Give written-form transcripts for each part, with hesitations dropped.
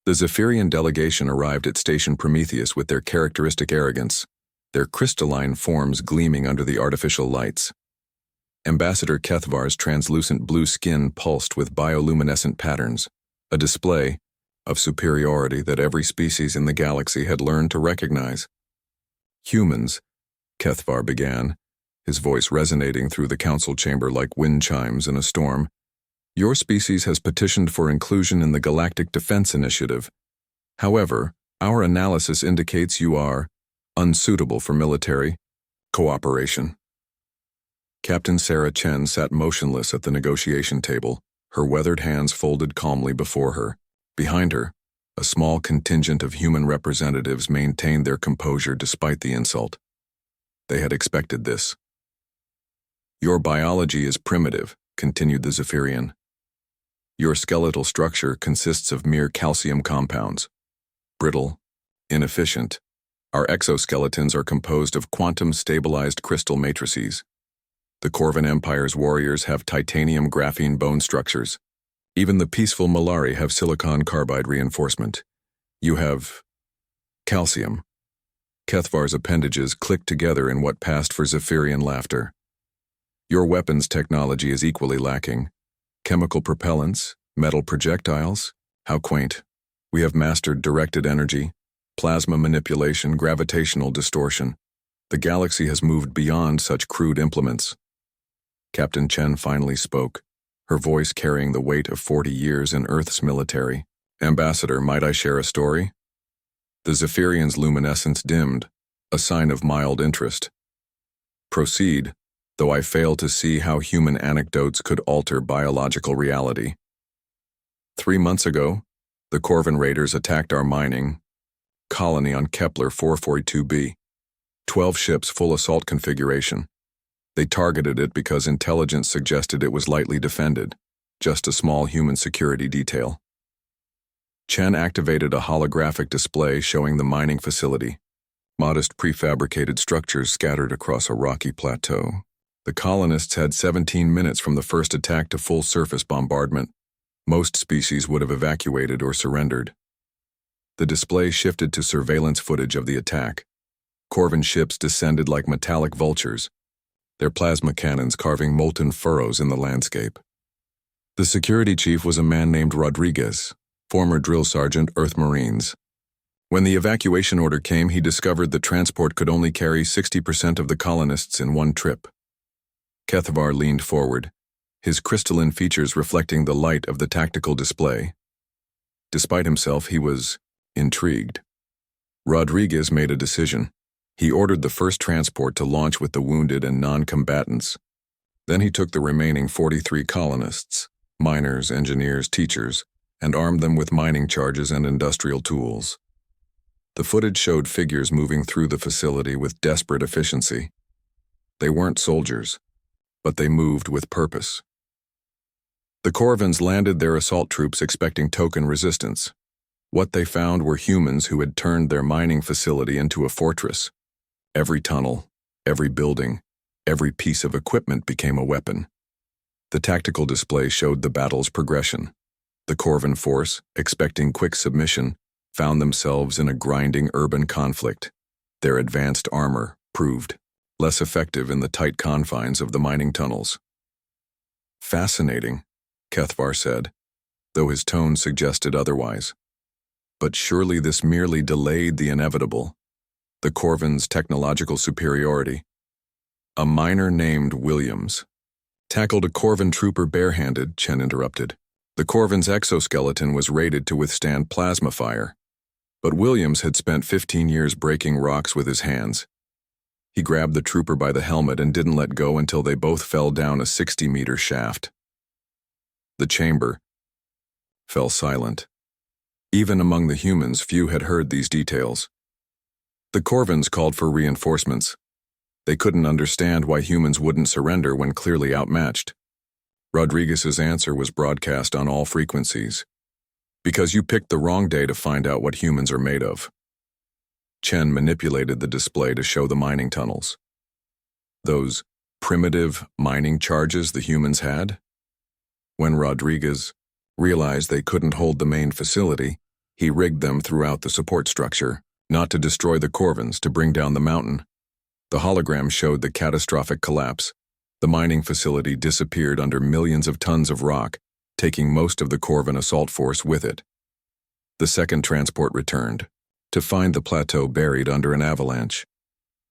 The Zephyrian delegation arrived at Station Prometheus with their characteristic arrogance, their crystalline forms gleaming under the artificial lights. Ambassador Kethvar's translucent blue skin pulsed with bioluminescent patterns, a display of superiority that every species in the galaxy had learned to recognize. Humans, Kethvar began, his voice resonating through the council chamber like wind chimes in a storm. Your species has petitioned for inclusion in the Galactic Defense Initiative. However, our analysis indicates you are unsuitable for military cooperation. Captain Sarah Chen sat motionless at the negotiation table, her weathered hands folded calmly before her. Behind her, a small contingent of human representatives maintained their composure despite the insult. They had expected this. Your biology is primitive, continued the Zephyrian. Your skeletal structure consists of mere calcium compounds. Brittle, inefficient. Our exoskeletons are composed of quantum-stabilized crystal matrices. The Corvan Empire's warriors have titanium graphene bone structures. Even the peaceful Malari have silicon carbide reinforcement. You have calcium. Kethvar's appendages clicked together in what passed for Zephyrian laughter. Your weapons technology is equally lacking. Chemical propellants, metal projectiles, how quaint. We have mastered directed energy, plasma manipulation, gravitational distortion. The galaxy has moved beyond such crude implements. Captain Chen finally spoke, her voice carrying the weight of 40 years in Earth's military. Ambassador, might I share a story? The Zephyrian's luminescence dimmed, a sign of mild interest. Proceed, though I fail to see how human anecdotes could alter biological reality. 3 months ago, the Corvan raiders attacked our mining colony on Kepler 442b. 12 ships full assault configuration. They targeted it because intelligence suggested it was lightly defended, just a small human security detail. Chen activated a holographic display showing the mining facility, modest prefabricated structures scattered across a rocky plateau. The colonists had 17 minutes from the first attack to full surface bombardment. Most species would have evacuated or surrendered. The display shifted to surveillance footage of the attack. Corvan ships descended like metallic vultures, their plasma cannons carving molten furrows in the landscape. The security chief was a man named Rodriguez, former drill sergeant, Earth Marines. When the evacuation order came, he discovered the transport could only carry 60% of the colonists in one trip. Kethvar leaned forward, his crystalline features reflecting the light of the tactical display. Despite himself, he was intrigued. Rodriguez made a decision. He ordered the first transport to launch with the wounded and non-combatants. Then he took the remaining 43 colonists, miners, engineers, teachers, and armed them with mining charges and industrial tools. The footage showed figures moving through the facility with desperate efficiency. They weren't soldiers, but they moved with purpose. The Corvans landed their assault troops expecting token resistance. What they found were humans who had turned their mining facility into a fortress. Every tunnel, every building, every piece of equipment became a weapon. The tactical display showed the battle's progression. The Corvan force, expecting quick submission, found themselves in a grinding urban conflict. Their advanced armor proved less effective in the tight confines of the mining tunnels. Fascinating, Kethvar said, though his tone suggested otherwise. But surely this merely delayed the inevitable. The Corvan's technological superiority. A miner named Williams tackled a Corvan trooper barehanded, Chen interrupted. The Corvan's exoskeleton was rated to withstand plasma fire, but Williams had spent 15 years breaking rocks with his hands. He grabbed the trooper by the helmet and didn't let go until they both fell down a 60-meter shaft. The chamber fell silent. Even among the humans, few had heard these details. The Corvans called for reinforcements. They couldn't understand why humans wouldn't surrender when clearly outmatched. Rodriguez's answer was broadcast on all frequencies. Because you picked the wrong day to find out what humans are made of. Chen manipulated the display to show the mining tunnels. Those primitive mining charges the humans had? When Rodriguez realized they couldn't hold the main facility, He rigged them throughout the support structure, not to destroy the Corvins, to bring down the mountain. The hologram showed the catastrophic collapse. The mining facility disappeared under millions of tons of rock, taking most of the Corvin assault force with it. The second transport returned, to find the plateau buried under an avalanche.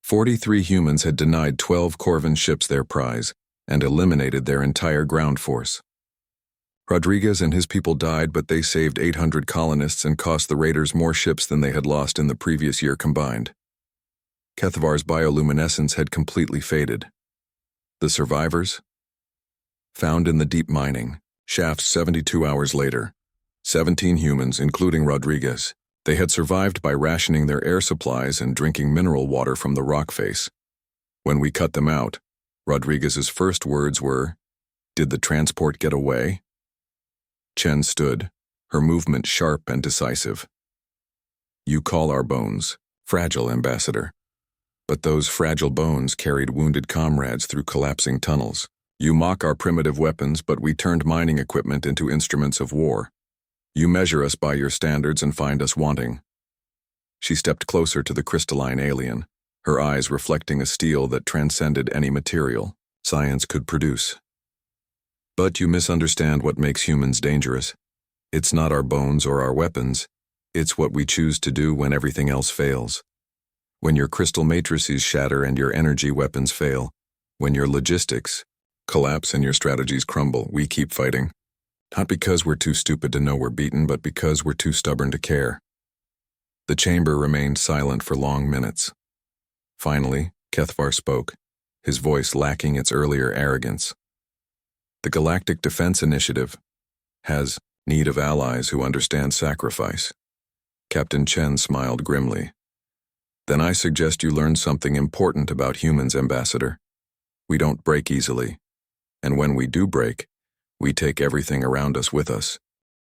43 humans had denied 12 Corvin ships their prize and eliminated their entire ground force. Rodriguez and his people died, but they saved 800 colonists and cost the raiders more ships than they had lost in the previous year combined. Kethavar's bioluminescence had completely faded. The survivors? Found in the deep mining shafts 72 hours later. 17 humans, including Rodriguez. They had survived by rationing their air supplies and drinking mineral water from the rock face. When we cut them out, Rodriguez's first words were, "Did the transport get away?" Chen stood, her movement sharp and decisive. "You call our bones fragile, Ambassador. But those fragile bones carried wounded comrades through collapsing tunnels. You mock our primitive weapons, but we turned mining equipment into instruments of war. You measure us by your standards and find us wanting." She stepped closer to the crystalline alien, her eyes reflecting a steel that transcended any material science could produce. "But you misunderstand what makes humans dangerous. It's not our bones or our weapons. It's what we choose to do when everything else fails. When your crystal matrices shatter and your energy weapons fail, when your logistics collapse and your strategies crumble, we keep fighting. Not because we're too stupid to know we're beaten, but because we're too stubborn to care." The chamber remained silent for long minutes. Finally, Kethavar spoke, his voice lacking its earlier arrogance. "The Galactic Defense Initiative has need of allies who understand sacrifice." Captain Chen smiled grimly. "Then I suggest you learn something important about humans, Ambassador. We don't break easily. And when we do break, we take everything around us with us.